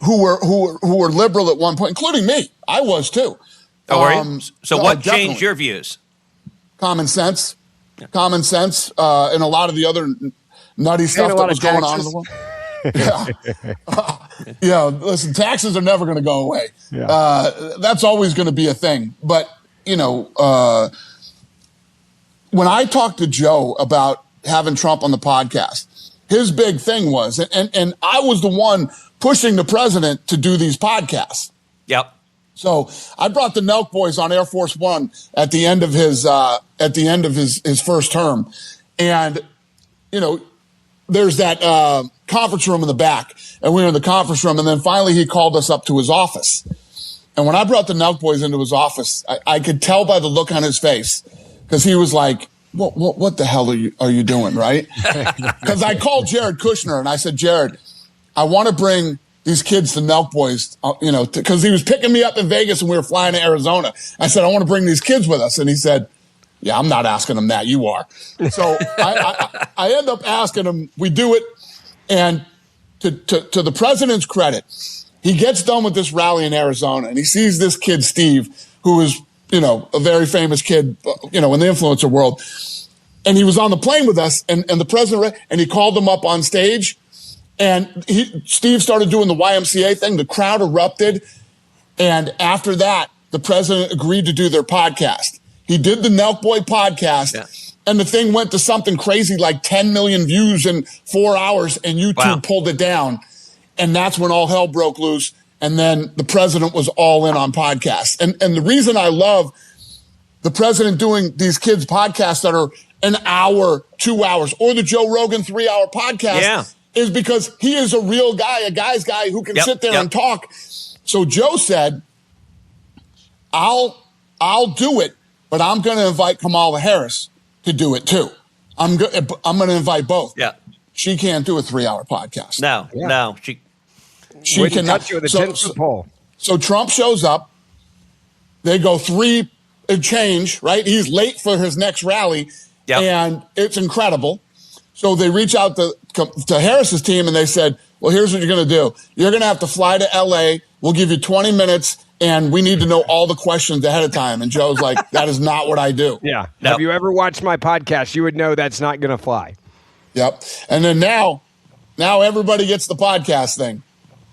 who were liberal at one point, including me, I was too. Oh, were you? So what definitely changed your views? Common sense, and a lot of the other nutty stuff that was going on in the world. Yeah. Listen, taxes are never going to go away. Yeah. That's always going to be a thing. But, when I talked to Joe about having Trump on the podcast, his big thing was, and I was the one pushing the president to do these podcasts. Yep. So I brought the Nelk boys on Air Force One at the end of his first term, and there's that conference room in the back, and we were in the conference room, and then finally he called us up to his office. And when I brought the Nelk boys into his office, I could tell by the look on his face, because he was like, what the hell are you doing, right? Because I called Jared Kushner and I said, Jared, I want to bring these kids to Nelk Boys, because he was picking me up in Vegas and we were flying to Arizona. I said, I want to bring these kids with us. And he said, yeah, I'm not asking them that. You are. So I end up asking him, we do it. And to the president's credit, he gets done with this rally in Arizona and he sees this kid, Steve, who is, a very famous kid, in the influencer world. And he was on the plane with us and the president, and he called him up on stage. And Steve started doing the YMCA thing. The crowd erupted. And after that, the president agreed to do their podcast. He did the Nelk Boy podcast. Yeah. And the thing went to something crazy like 10 million views in 4 hours. And YouTube pulled it down. And that's when all hell broke loose. And then the president was all in on podcasts. And the reason I love the president doing these kids' podcasts that are an hour, 2 hours, or the Joe Rogan 3-hour podcast is because he is a real guy, a guy's guy who can sit there and talk. So Joe said, I'll do it, but I'm going to invite Kamala Harris to do it too. I'm going to invite both. Yeah. She can't do a 3-hour podcast. No, she cannot. Touch you with a 10-foot pole. So Trump shows up. They go 3 and change, right? He's late for his next rally, and it's incredible. So they reach out to Harris's team, and they said, well, here's what you're going to do. You're going to have to fly to L.A. We'll give you 20 minutes, and we need to know all the questions ahead of time. And Joe's like, that is not what I do. Yeah. Nope. Have you ever watched my podcast? You would know that's not going to fly. Yep. And then now everybody gets the podcast thing.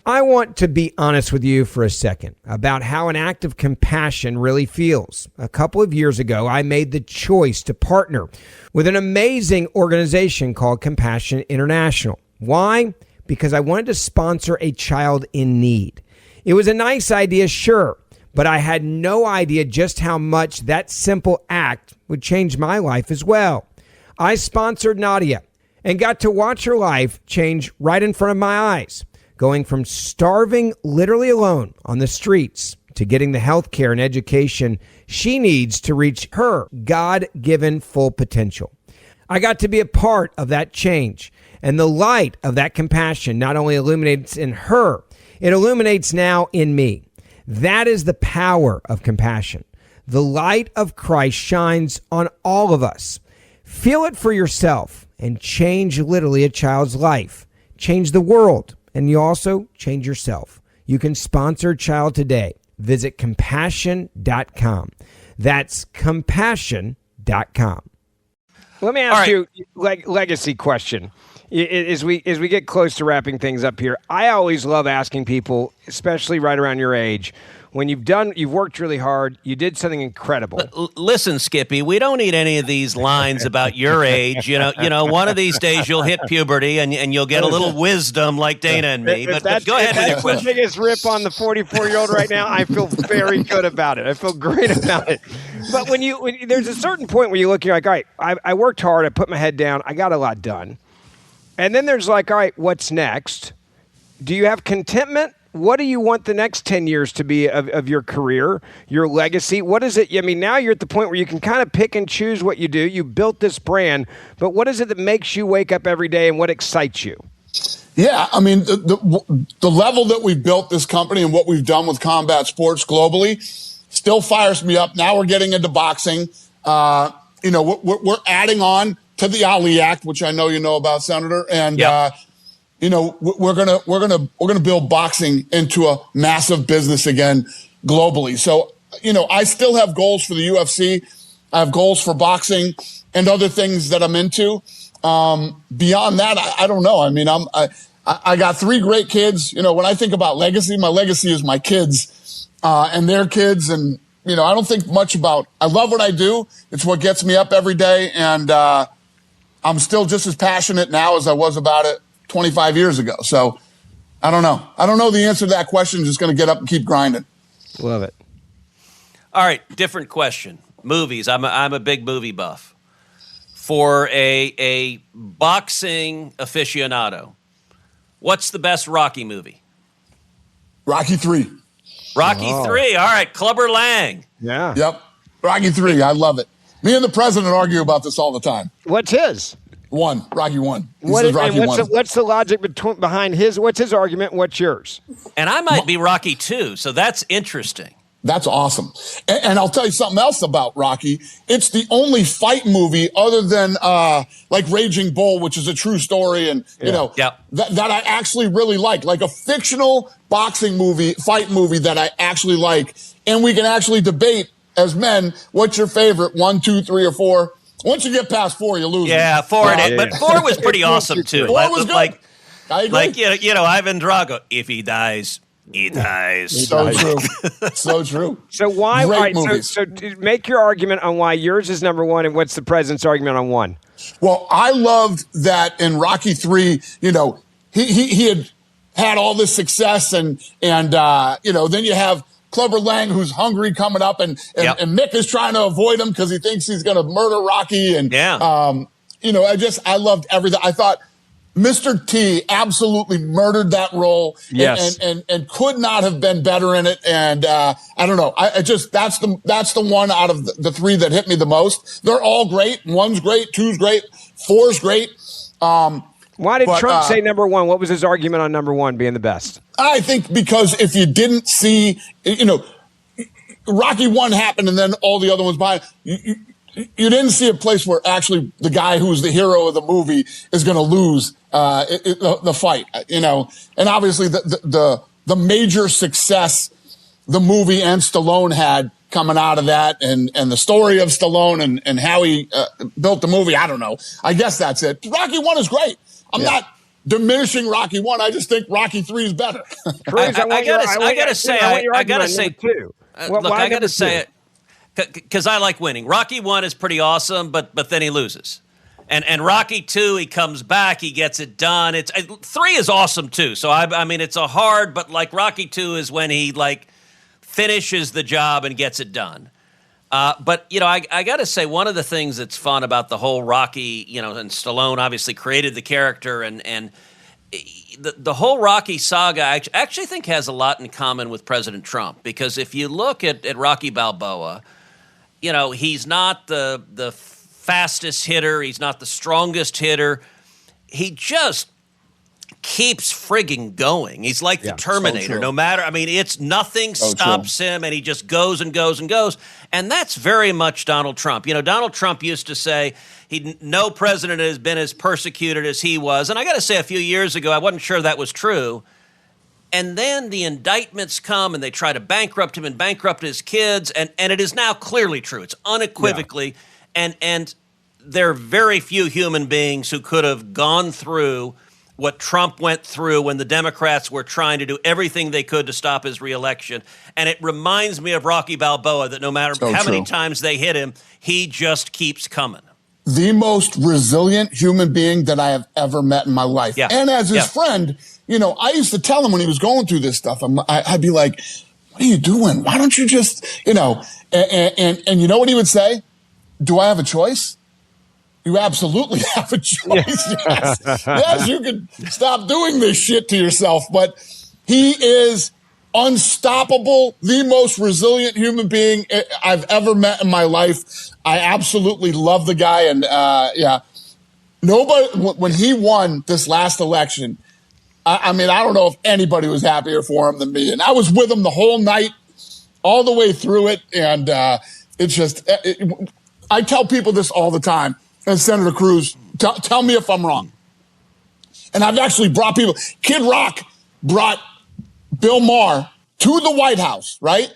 I want to be honest with you for a second about how an act of compassion really feels. A couple of years ago, I made the choice to partner with an amazing organization called Compassion International. Why? Because I wanted to sponsor a child in need. It was a nice idea, sure, but I had no idea just how much that simple act would change my life as well. I sponsored Nadia and got to watch her life change right in front of my eyes. Going from starving literally alone on the streets to getting the health care and education she needs to reach her God-given full potential. I got to be a part of that change, and the light of that compassion not only illuminates in her, it illuminates now in me. That is the power of compassion. The light of Christ shines on all of us. Feel it for yourself and change literally a child's life. Change the world. And you also change yourself. You can sponsor a child today. Visit compassion.com. That's compassion.com. Let me ask you legacy question. As we get close to wrapping things up here, I always love asking people, especially right around your age, when you've worked really hard, you did something incredible. Listen, Skippy, we don't need any of these lines about your age. One of these days you'll hit puberty and you'll get a little wisdom like Dana and me. But go ahead with your question. The biggest rip on the 44-year-old right now, I feel very good about it. I feel great about it. But when there's a certain point where you look, you're like, all right, I worked hard, I put my head down, I got a lot done. And then there's like, all right, what's next? Do you have contentment? What do you want the next 10 years to be of your career, your legacy? What is it? I mean, now you're at the point where you can kind of pick and choose what you do. You built this brand, but what is it that makes you wake up every day and what excites you? Yeah, I mean, the level that we've built this company and what we've done with combat sports globally still fires me up. Now we're getting into boxing. We're adding on to the Ali Act, which I know you know about, Senator, and we're gonna build boxing into a massive business again globally. So I still have goals for the UFC. I have goals for boxing and other things that I'm into. Beyond that, I don't know. I mean, I got 3 great kids. When I think about legacy, my legacy is my kids and their kids, and I don't think much about, I love what I do. It's what gets me up every day. And I'm still just as passionate now as I was about it 25 years ago. So I don't know. I don't know the answer to that question. Just going to get up and keep grinding. Love it. All right, different question. Movies. I'm a big movie buff. For a boxing aficionado, what's the best Rocky movie? Rocky 3. Rocky 3. All right, Clubber Lang. Yeah. Yep. Rocky 3. I love it. Me and the president argue about this all the time. What's his? Rocky 1. What's the logic behind his? What's his argument? What's yours? And I might be Rocky 2, so that's interesting. That's awesome. And I'll tell you something else about Rocky. It's the only fight movie other than like Raging Bull, which is a true story, and that I actually really like a fictional boxing movie, fight movie that I actually like. And we can actually debate as men, what's your favorite, 1, 2, 3, or 4? Once you get past 4, you lose. Yeah, 4 and 8. But 4 was pretty awesome too. 4 was good. I agree. Like Ivan Drago, if he dies, he dies. So true. So true. So why? Great movies. So make your argument on why yours is number 1, and what's the president's argument on 1? Well, I loved that in Rocky 3. He had all this success, and then you have Clubber Lang, who's hungry, coming up, and Mick is trying to avoid him because he thinks he's going to murder Rocky. And I loved everything. I thought Mr. T absolutely murdered that role, and could not have been better in it. And I don't know. That's the one out of the 3 that hit me the most. They're all great. 1's great, 2's great, 4's great. Why did Trump say number 1? What was his argument on number 1 being the best? I think because if you didn't see, Rocky 1 happened and then all the other ones behind, you didn't see a place where actually the guy who's the hero of the movie is going to lose the fight, and obviously the major success the movie and Stallone had coming out of that, and the story of Stallone and how he built the movie. I don't know. I guess that's it. Rocky 1 is great. I'm not diminishing Rocky 1. I just think Rocky 3 is better. Cruz, I gotta say too. Look, I gotta say it because I like winning. Rocky 1 is pretty awesome, but then he loses. And Rocky 2, he comes back, he gets it done. 3 is awesome too. So I mean, it's a hard, but like Rocky 2 is when he finishes the job and gets it done. But I got to say, one of the things that's fun about the whole Rocky, and Stallone obviously created the character, and the whole Rocky saga, I actually think has a lot in common with President Trump, because if you look at Rocky Balboa, he's not the fastest hitter, he's not the strongest hitter, he just keeps frigging going. He's like the Terminator. No matter, it's nothing stops him, and he just goes and goes and goes. And that's very much Donald Trump. Donald Trump used to say no president has been as persecuted as he was. And I got to say, a few years ago, I wasn't sure that was true. And then the indictments come, and they try to bankrupt him and bankrupt his kids. And it is now clearly true. It's unequivocally. Yeah. And there are very few human beings who could have gone through what Trump went through when the Democrats were trying to do everything they could to stop his reelection. And it reminds me of Rocky Balboa, that no matter how many times they hit him, he just keeps coming. The most resilient human being that I have ever met in my life. Yeah. And as his friend, I used to tell him when he was going through this stuff, I'd be like, what are you doing? Why don't you just, and you know what he would say? Do I have a choice? You absolutely have a choice. Yes, you can stop doing this shit to yourself. But he is unstoppable, the most resilient human being I've ever met in my life. I absolutely love the guy. And nobody, when he won this last election, I don't know if anybody was happier for him than me. And I was with him the whole night, all the way through it. And I tell people this all the time. And Senator Cruz, tell me if I'm wrong. And I've actually brought people. Kid Rock brought Bill Maher to the White House, right?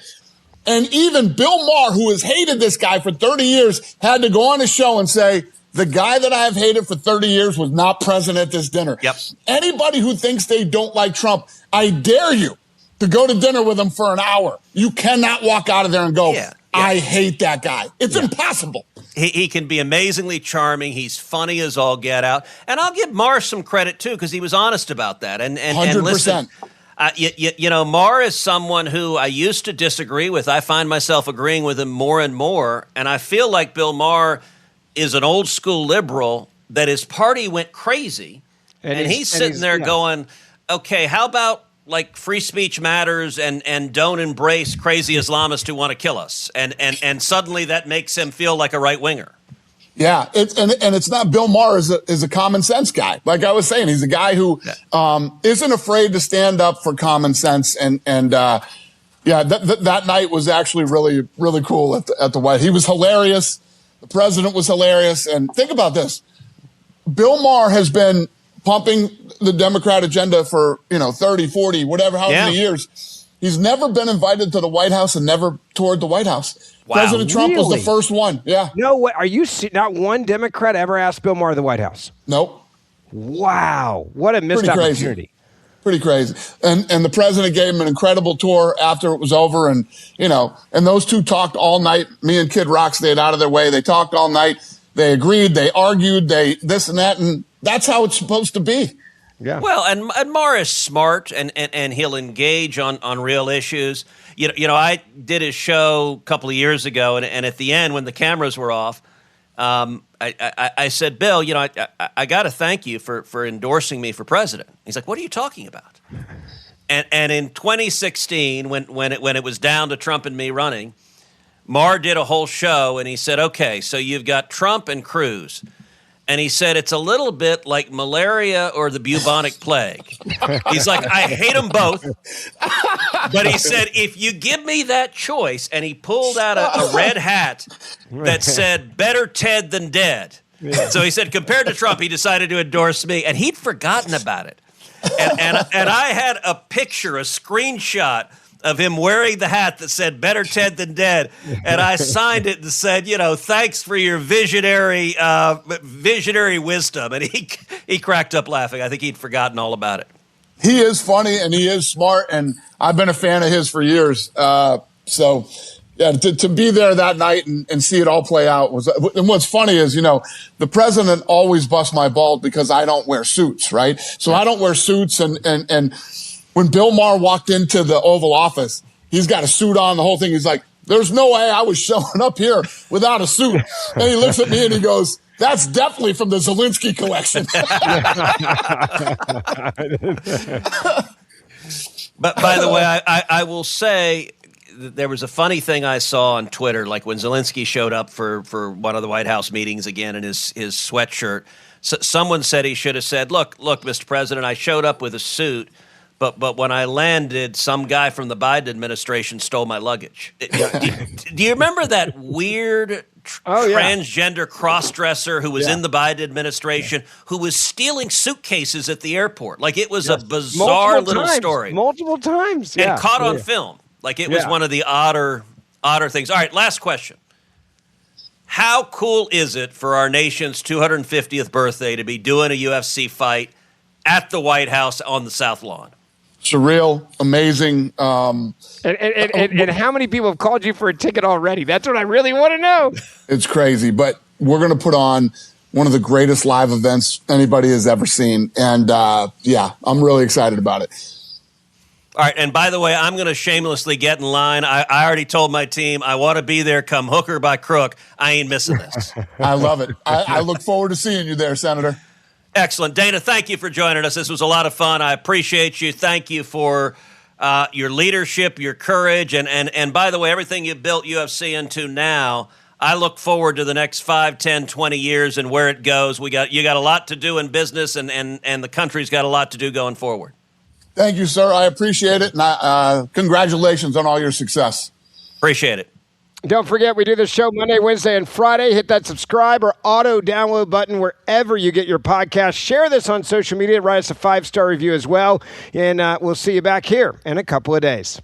And even Bill Maher, who has hated this guy for 30 years, had to go on his show and say, the guy that I have hated for 30 years was not present at this dinner. Yep. Anybody who thinks they don't like Trump, I dare you to go to dinner with him for an hour. You cannot walk out of there and go, I hate that guy. It's impossible. He can be amazingly charming. He's funny as all get out. And I'll give Maher some credit, too, because he was honest about that. And 100%. Listen, you know, Maher is someone who I used to disagree with. I find myself agreeing with him more and more. And I feel like Bill Maher is an old school liberal that his party went crazy. And he's sitting there going, okay, how about like free speech matters and don't embrace crazy Islamists who want to kill us. And suddenly that makes him feel like a right winger. Yeah. It's not Bill Maher is a common sense guy. Like I was saying, he's a guy who isn't afraid to stand up for common sense. That night was actually really, really cool at the White. He was hilarious. The president was hilarious. And think about this. Bill Maher has been pumping the Democrat agenda for, 30, 40, whatever, how many years. He's never been invited to the White House and never toured the White House. Wow. President Trump was the first one. Yeah. No way. Are you not one Democrat ever asked Bill Maher to the White House? Nope. Wow. What a missed opportunity. Pretty crazy. And the president gave him an incredible tour after it was over. And, and those two talked all night. Me and Kid Rock stayed out of their way. They talked all night. They agreed. They argued. They this and that. And that's how it's supposed to be. Yeah. Well, and Maher is smart and he'll engage on real issues. I did his show a couple of years ago, and at the end when the cameras were off, I said, Bill, I got to thank you for endorsing me for president. He's like, what are you talking about? And in 2016, when it was down to Trump and me running, Maher did a whole show, and he said, okay, so you've got Trump and Cruz. And he said, it's a little bit like malaria or the bubonic plague. He's like, I hate them both. But he said, if you give me that choice, and he pulled out a red hat that said, better Ted than dead. Yeah. So he said, compared to Trump, he decided to endorse me. And he'd forgotten about it. And I had a picture, a screenshot of him wearing the hat that said better Ted than dead. And I signed it and said, thanks for your visionary wisdom. And he cracked up laughing. I think he'd forgotten all about it. He is funny and he is smart. And I've been a fan of his for years. To be there that night and see it all play out was, and what's funny is, the president always busts my balls because I don't wear suits, right? So I don't wear suits and when Bill Maher walked into the Oval Office, he's got a suit on, the whole thing. He's like, there's no way I was showing up here without a suit. And he looks at me and he goes, that's definitely from the Zelensky collection. But by the way, I will say that there was a funny thing I saw on Twitter, like when Zelensky showed up for one of the White House meetings again in his sweatshirt. So someone said he should have said, look, Mr. President, I showed up with a suit. But when I landed, some guy from the Biden administration stole my luggage. Do you remember that weird transgender cross-dresser who was in the Biden administration who was stealing suitcases at the airport? Like it was a bizarre story. Multiple times. And caught on film. Like it was one of the odder things. All right, last question. How cool is it for our nation's 250th birthday to be doing a UFC fight at the White House on the South Lawn? Surreal, amazing. And how many people have called you for a ticket already? That's what I really want to know. It's crazy, but we're going to put on one of the greatest live events anybody has ever seen. And I'm really excited about it. All right, and by the way, I'm going to shamelessly get in line. I already told my team I want to be there come hook or by crook. I ain't missing this. I love it. I look forward to seeing you there, Senator. Excellent. Dana, thank you for joining us. This was a lot of fun. I appreciate you. Thank you for your leadership, your courage, and by the way, everything you've built UFC into now. I look forward to the next 5, 10, 20 years and where it goes. You got a lot to do in business, and the country's got a lot to do going forward. Thank you, sir. I appreciate it, and congratulations on all your success. Appreciate it. Don't forget, we do this show Monday, Wednesday, and Friday. Hit that subscribe or auto-download button wherever you get your podcast. Share this on social media. Write us a 5-star review as well. And we'll see you back here in a couple of days.